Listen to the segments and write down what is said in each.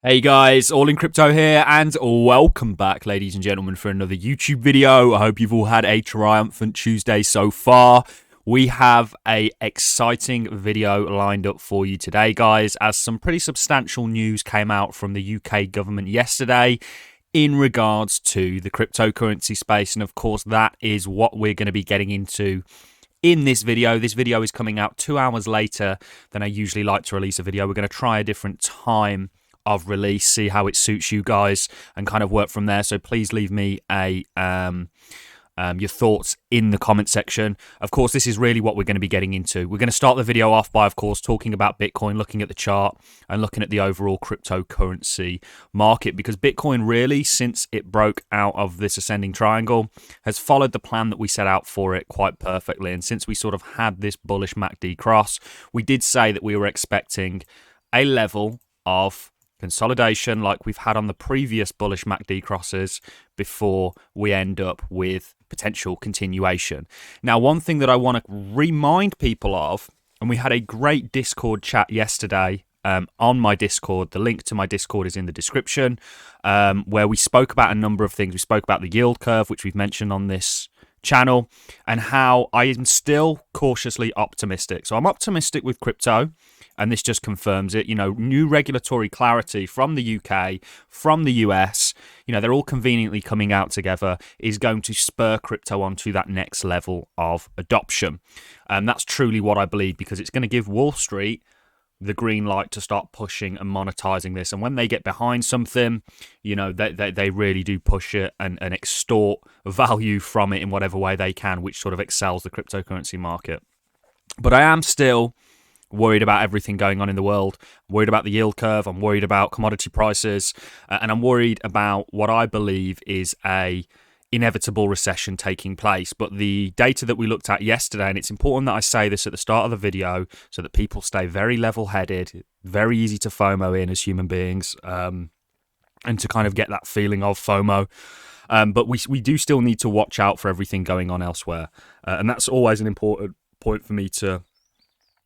Hey guys, All in Crypto here, and welcome back, ladies and gentlemen, for another YouTube video. I hope you've all had a triumphant Tuesday so far. We have a exciting video lined up for you today, guys, as some pretty substantial news came out from the UK government yesterday in regards to the cryptocurrency space, and of course that is what we're going to be getting into in this video. This video is coming out 2 hours later than I usually like to release a video. We're going to try a different time of release, see how it suits you guys, and kind of work from there. So please leave me your thoughts in the comment section. Of course, this is really what we're going to be getting into. We're going to start the video off by, of course, talking about Bitcoin, looking at the chart and looking at the overall cryptocurrency market, because Bitcoin really, since it broke out of this ascending triangle, has followed the plan that we set out for it quite perfectly. And since we sort of had this bullish MACD cross, we did say that we were expecting a level of consolidation like we've had on the previous bullish MACD crosses before we end up with potential continuation. Now, one thing that I want to remind people of, and we had a great Discord chat yesterday on my Discord. The link to my Discord is in the description, where we spoke about a number of things. We spoke about the yield curve, which we've mentioned on this channel, and how I am still cautiously optimistic. So I'm optimistic with crypto, and this just confirms it. You know, new regulatory clarity from the UK, from the US, you know, they're all conveniently coming out together, is going to spur crypto onto that next level of adoption. And that's truly what I believe, because it's going to give Wall Street the green light to start pushing and monetizing this. And when they get behind something, you know, they really do push it and extort value from it in whatever way they can, which sort of excels the cryptocurrency market. But I am still worried about everything going on in the world. I'm worried about the yield curve. I'm worried about commodity prices. And I'm worried about what I believe is a inevitable recession taking place. But the data that we looked at yesterday, and it's important that I say this at the start of the video so that people stay very level-headed, very easy to FOMO in as human beings, and to kind of get that feeling of FOMO. But we do still need to watch out for everything going on elsewhere. And that's always an important point for me to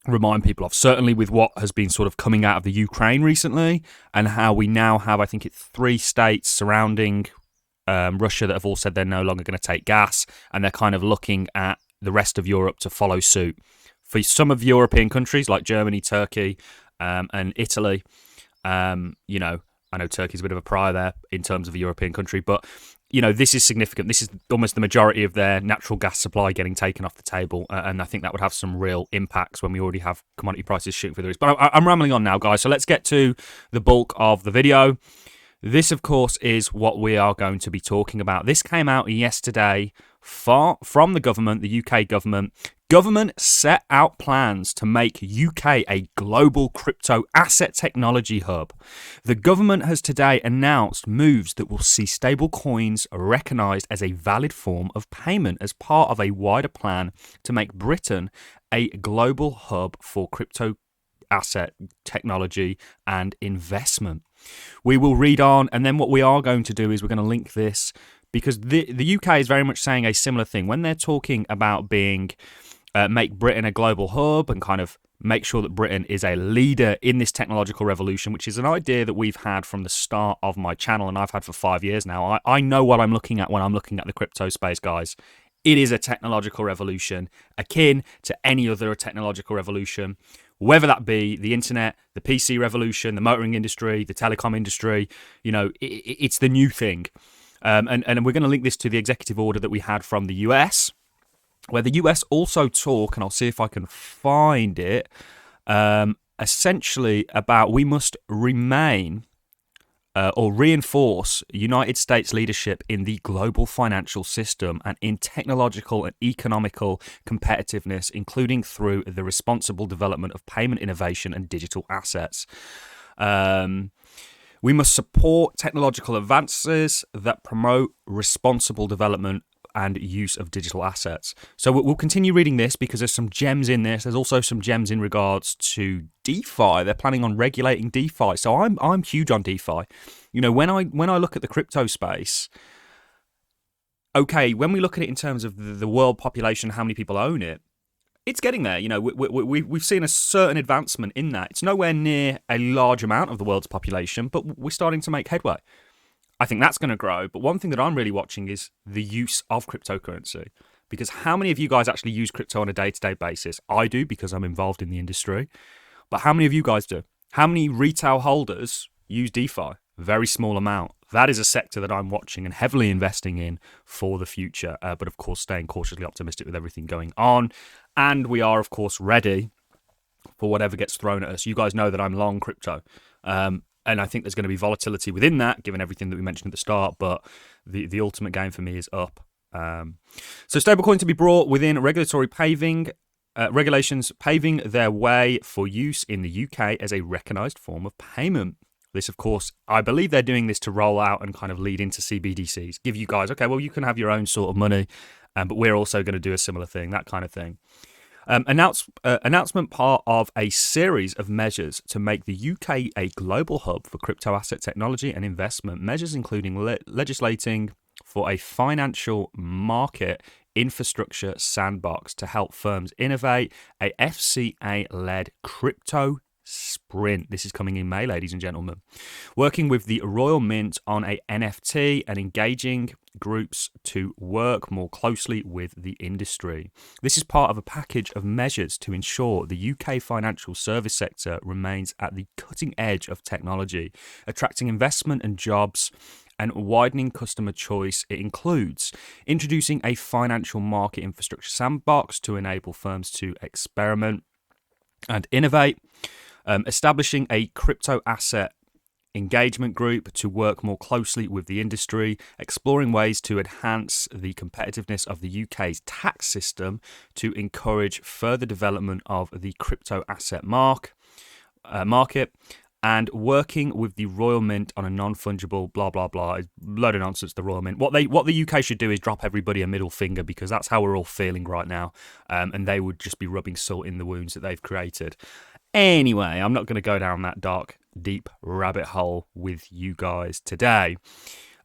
remind people of, certainly with what has been sort of coming out of the Ukraine recently, and how we now have, I think it's 3 states surrounding Russia that have all said they're no longer going to take gas, and they're kind of looking at the rest of Europe to follow suit. For some of the European countries like Germany, Turkey, and Italy, you know, I know Turkey's a bit of a pariah there in terms of a European country, but you know, this is significant. This is almost the majority of their natural gas supply getting taken off the table, and I think that would have some real impacts when we already have commodity prices shooting through the roof. But I'm rambling on now, guys, so let's get to the bulk of the video. This, of course, is what we are going to be talking about. This came out yesterday from the government, the UK government. Government set out plans to make UK a global crypto asset technology hub. The government has today announced moves that will see stable coins recognised as a valid form of payment as part of a wider plan to make Britain a global hub for crypto asset technology and investment. We will read on, and then what we are going to do is we're going to link this, because the UK is very much saying a similar thing when they're talking about being make Britain a global hub and kind of make sure that Britain is a leader in this technological revolution, which is an idea that we've had from the start of my channel, and I've had for 5 years now. I know what I'm looking at when I'm looking at the crypto space, guys. It is a technological revolution akin to any other technological revolution, whether that be the internet, the PC revolution, the motoring industry, the telecom industry. You know, it's the new thing. And we're going to link this to the executive order that we had from the US, where the US also talk, and I'll see if I can find it, essentially about we must remain or reinforce United States leadership in the global financial system and in technological and economical competitiveness, including through the responsible development of payment innovation and digital assets. We must support technological advances that promote responsible development and use of digital assets. So we'll continue reading this because there's some gems in this. There's also some gems in regards to DeFi. They're planning on regulating DeFi. So I'm huge on DeFi. You know, when I look at the crypto space, okay, when we look at it in terms of the world population, how many people own it, it's getting there. You know, we've seen a certain advancement in that. It's nowhere near a large amount of the world's population, but we're starting to make headway. I think that's going to grow. But one thing that I'm really watching is the use of cryptocurrency. Because how many of you guys actually use crypto on a day-to-day basis? I do, because I'm involved in the industry. But how many of you guys do? How many retail holders use DeFi? Very small amount. That is a sector that I'm watching and heavily investing in for the future. But of course, staying cautiously optimistic with everything going on. And we are, of course, ready for whatever gets thrown at us. You guys know that I'm long crypto. And I think there's going to be volatility within that, given everything that we mentioned at the start. But the ultimate game for me is up. So stablecoin to be brought within regulatory regulations paving their way for use in the UK as a recognised form of payment. This, of course, I believe they're doing this to roll out and kind of lead into CBDCs. Give you guys, okay, well, you can have your own sort of money, but we're also going to do a similar thing, that kind of thing. Announcement part of a series of measures to make the UK a global hub for crypto asset technology and investment. Measures including legislating for a financial market infrastructure sandbox to help firms innovate, a FCA-led crypto sprint. This is coming in May, ladies and gentlemen. Working with the Royal Mint on a NFT and engaging groups to work more closely with the industry. This is part of a package of measures to ensure the UK financial service sector remains at the cutting edge of technology, attracting investment and jobs, and widening customer choice. It includes introducing a financial market infrastructure sandbox to enable firms to experiment and innovate, establishing a crypto asset engagement group to work more closely with the industry, exploring ways to enhance the competitiveness of the UK's tax system to encourage further development of the crypto asset market, and working with the Royal Mint on a non-fungible blah blah blah. Load of nonsense. The Royal Mint. What the UK should do is drop everybody a middle finger, because that's how we're all feeling right now, and they would just be rubbing salt in the wounds that they've created. Anyway, I'm not going to go down that dark, deep rabbit hole with you guys today.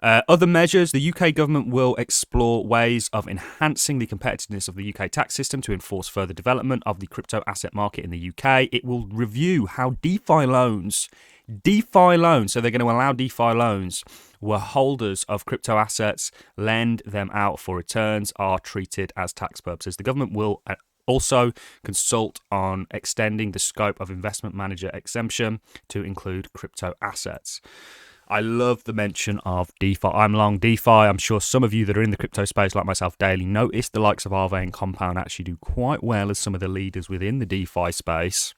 Other measures, the UK government will explore ways of enhancing the competitiveness of the UK tax system to enforce further development of the crypto asset market in the UK. It will review how DeFi loans, so they're going to allow DeFi loans where holders of crypto assets lend them out for returns are treated as tax purposes. The government will also consult on extending the scope of investment manager exemption to include crypto assets. I love the mention of DeFi. I'm long DeFi. I'm sure some of you that are in the crypto space like myself daily notice the likes of Aave and Compound actually do quite well as some of the leaders within the DeFi space.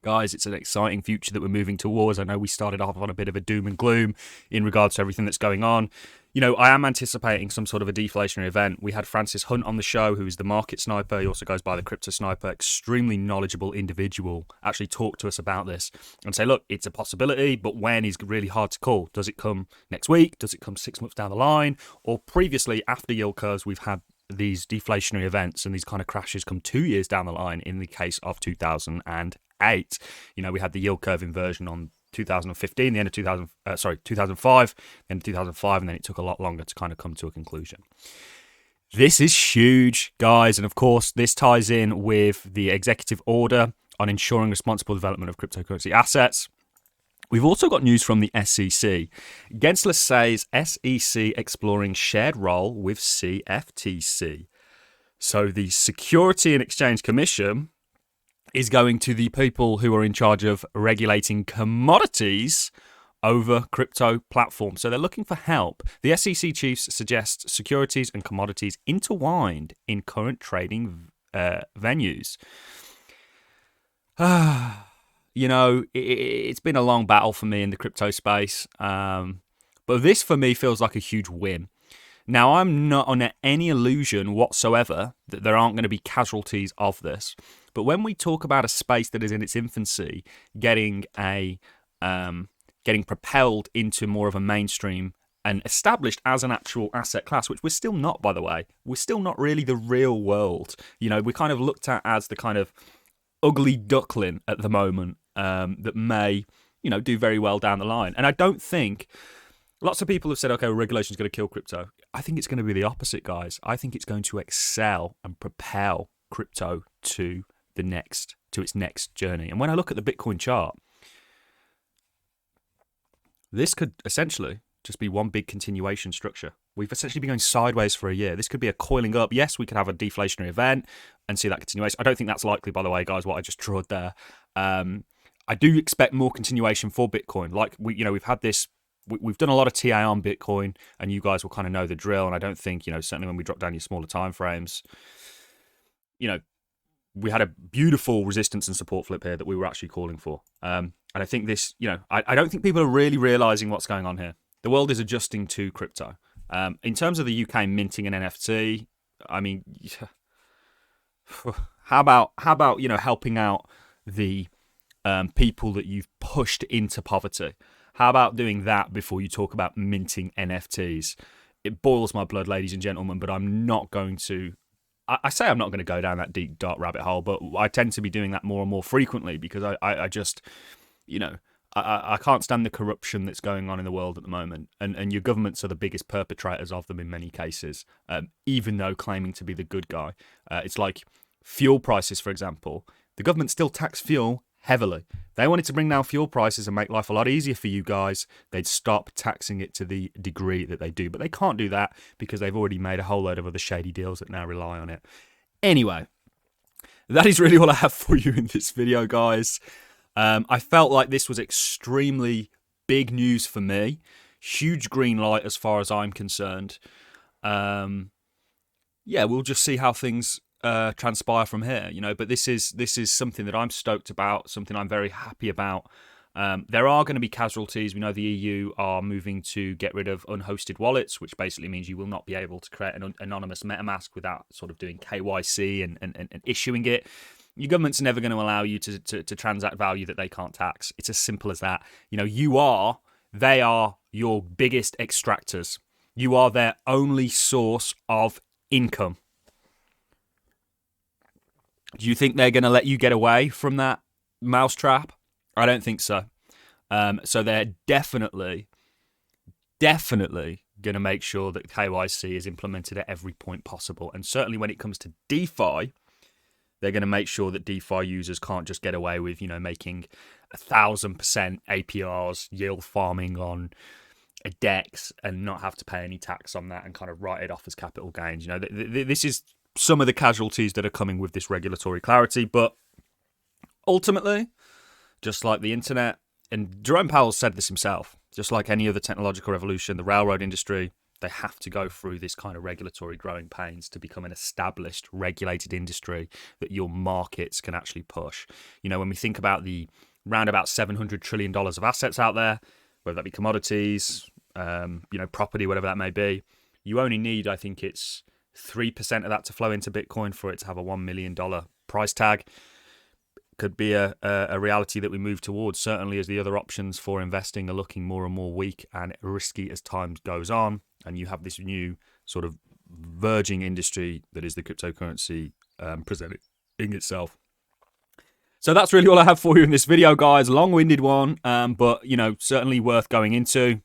Guys, it's an exciting future that we're moving towards. I know we started off on a bit of a doom and gloom in regards to everything that's going on. You know, I am anticipating some sort of a deflationary event. We had Francis Hunt on the show, who is the market sniper. He also goes by the crypto sniper. Extremely knowledgeable individual. Actually talk to us about this and say, look, it's a possibility, but when is really hard to call. Does it come next week? Does it come 6 months down the line? Or previously, after yield curves, we've had these deflationary events and these kind of crashes come 2 years down the line in the case of 2008. You know, we had the yield curve inversion on 2015, the end of 2005, the end of 2005, and then it took a lot longer to kind of come to a conclusion. This is huge, guys, and of course, this ties in with the executive order on ensuring responsible development of cryptocurrency assets. We've also got news from the SEC. Gensler says SEC exploring shared role with CFTC. So the Security and Exchange Commission is going to the people who are in charge of regulating commodities over crypto platforms. So they're looking for help. The SEC chiefs suggest securities and commodities intertwined in current trading venues. You know, it's been a long battle for me in the crypto space, but this for me feels like a huge win. Now, I'm not under any illusion whatsoever that there aren't going to be casualties of this. But when we talk about a space that is in its infancy, getting propelled into more of a mainstream and established as an actual asset class, which we're still not, by the way, we're still not really the real world. You know, we're kind of looked at as the kind of ugly duckling at the moment that may, you know, do very well down the line. And I don't think lots of people have said, okay, well, regulation is going to kill crypto. I think it's going to be the opposite, guys. I think it's going to excel and propel crypto to its next journey. And when I look at the Bitcoin chart, this could essentially just be one big continuation structure. We've essentially been going sideways for a year. This could be a coiling up. Yes, we could have a deflationary event and see that continuation. I don't think that's likely, by the way, guys, what I just drawed there. I do expect more continuation for Bitcoin. Like, we've had this, we've done a lot of TA on Bitcoin, and you guys will kind of know the drill. And I don't think, certainly when we drop down your smaller time frames, we had a beautiful resistance and support flip here that we were actually calling for. And I think this, I don't think people are really realizing what's going on here. The world is adjusting to crypto. In terms of the UK minting an NFT, I mean, how about helping out the people that you've pushed into poverty? How about doing that before you talk about minting NFTs? It boils my blood, ladies and gentlemen, but I'm not going to. I say I'm not going to go down that deep, dark rabbit hole, but I tend to be doing that more and more frequently because I just, I can't stand the corruption that's going on in the world at the moment. And your governments are the biggest perpetrators of them in many cases, even though claiming to be the good guy. It's like fuel prices, for example. The government still tax fuel heavily. They wanted to bring down fuel prices and make life a lot easier for you guys. They'd stop taxing it to the degree that they do. But they can't do that because they've already made a whole load of other shady deals that now rely on it. Anyway, that is really all I have for you in this video, guys. I felt like this was extremely big news for me. Huge green light as far as I'm concerned. Yeah, we'll just see how things transpire from here, but this is something that I'm stoked about, something I'm very happy about. There are going to be casualties. We know the EU are moving to get rid of unhosted wallets, which basically means you will not be able to create an anonymous MetaMask without sort of doing KYC and issuing it. Your government's never going to allow you to transact value that they can't tax. It's as simple as that. They are your biggest extractors. You are their only source of income. Do you think they're going to let you get away from that mousetrap? I don't think so. So they're definitely going to make sure that KYC is implemented at every point possible. And certainly when it comes to DeFi, they're going to make sure that DeFi users can't just get away with, making 1,000% APRs, yield farming on a DEX and not have to pay any tax on that and kind of write it off as capital gains. This is some of the casualties that are coming with this regulatory clarity, but ultimately, just like the internet, and Jerome Powell said this himself, just like any other technological revolution, the railroad industry, they have to go through this kind of regulatory growing pains to become an established, regulated industry that your markets can actually push. When we think about the round about $700 trillion of assets out there, whether that be commodities, property, whatever that may be, you only need, I think it's 3% of that to flow into Bitcoin for it to have a $1 million price tag. Could be a reality that we move towards, certainly as the other options for investing are looking more and more weak and risky as time goes on. And you have this new sort of verging industry that is the cryptocurrency presenting itself. So that's really all I have for you in this video, guys. Long-winded one, but, certainly worth going into.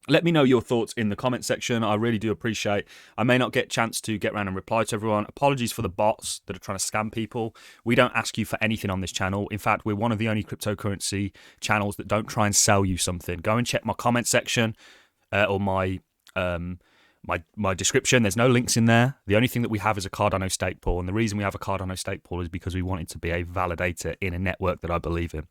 Let me know your thoughts in the comment section. I really do appreciate. I may not get a chance to get around and reply to everyone. Apologies for the bots that are trying to scam people. We don't ask you for anything on this channel. In fact, we're one of the only cryptocurrency channels that don't try and sell you something. Go and check my comment section or my description. There's no links in there. The only thing that we have is a Cardano stake pool. And the reason we have a Cardano stake pool is because we want it to be a validator in a network that I believe in.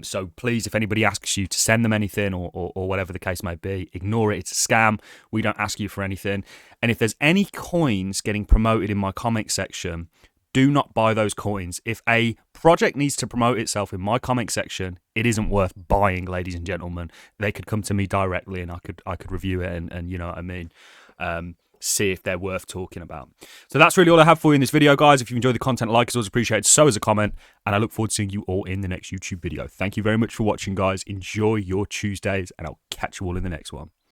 So please, if anybody asks you to send them anything or whatever the case may be, ignore it. It's a scam. We don't ask you for anything. And if there's any coins getting promoted in my comment section, do not buy those coins. If a project needs to promote itself in my comment section, it isn't worth buying, ladies and gentlemen. They could come to me directly and I could review it and you know what I mean, see if they're worth talking about. So that's really all I have for you in this video, guys. If you enjoyed the content, like is always appreciated, so is a comment, and I look forward to seeing you all in the next YouTube video. Thank you very much for watching, guys. Enjoy your Tuesdays, and I'll catch you all in the next one.